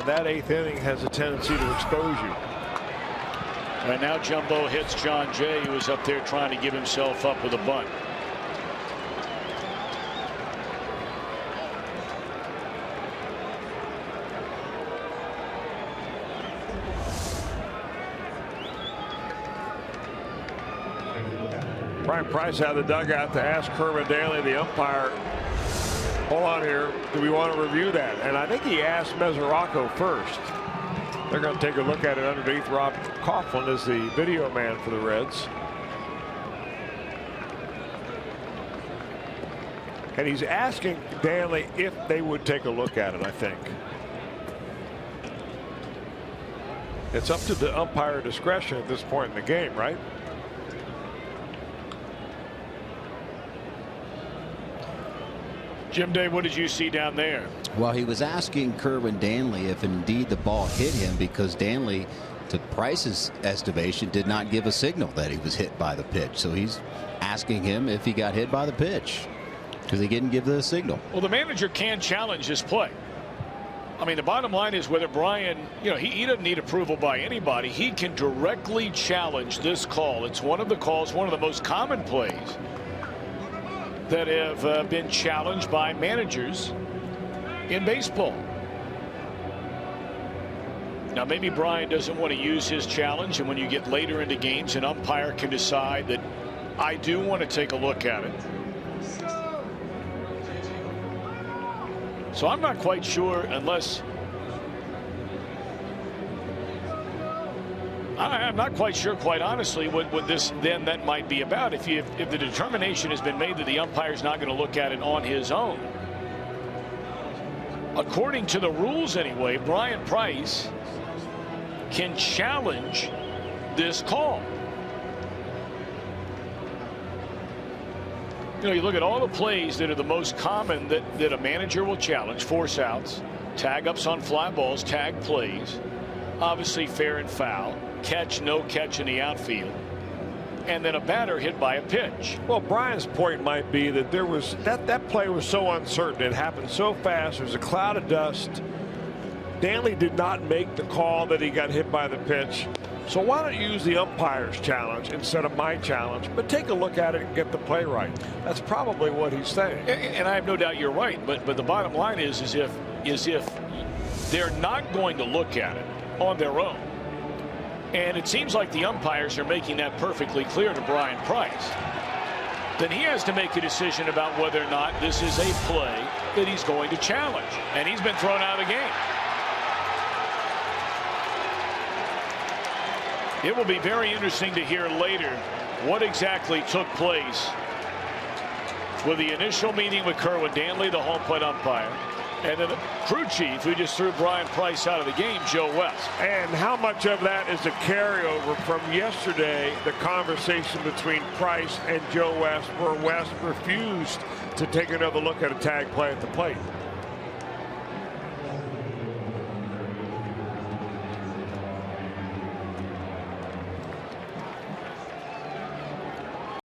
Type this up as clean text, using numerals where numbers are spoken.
that 8th inning has a tendency to expose you. And now Jumbo hits Jon Jay, who was up there trying to give himself up with a bunt. Bryan Price out of the dugout to ask Kerwin Daly, the umpire, hold on here, do we want to review that? And I think he asked Mesoraco first. They're going to take a look at it underneath. Rob Coughlin is the video man for the Reds. And he's asking Daly if they would take a look at it, I think. It's up to the umpire discretion at this point in the game, right? Jim Day, what did you see down there? Well, he was asking Kerwin Danley if indeed the ball hit him, because Danley, to Price's estimation, did not give a signal that he was hit by the pitch. So he's asking him if he got hit by the pitch, because he didn't give the signal. Well, the manager can challenge this play. I mean, the bottom line is whether Bryan, he doesn't need approval by anybody. He can directly challenge this call. It's one of the calls, one of the most common plays that have been challenged by managers in baseball. Now, maybe Bryan doesn't want to use his challenge, and when you get later into games, an umpire can decide that I do want to take a look at it. So I'm not quite sure, unless I'm not quite sure, quite honestly, what this then that might be about. If the determination has been made that the umpire's not going to look at it on his own, according to the rules anyway, Bryan Price can challenge this call. You look at all the plays that are the most common that a manager will challenge: force outs, tag ups on fly balls, tag plays, obviously fair and foul, catch, no catch in the outfield, and then a batter hit by a pitch. Well, Brian's point might be that there was that play was so uncertain. It happened so fast. There's a cloud of dust. Danley did not make the call that he got hit by the pitch. So why don't you use the umpire's challenge instead of my challenge, but take a look at it and get the play right? That's probably what he's saying. And I have no doubt you're right. But the bottom line is if they're not going to look at it on their own, and it seems like the umpires are making that perfectly clear to Bryan Price, then he has to make a decision about whether or not this is a play that he's going to challenge. And he's been thrown out of the game. It will be very interesting to hear later what exactly took place with the initial meeting with Kerwin Danley, the home plate umpire, and then the crew chief who just threw Bryan Price out of the game, Joe West. And how much of that is a carryover from yesterday, the conversation between Price and Joe West, where West refused to take another look at a tag play at the plate?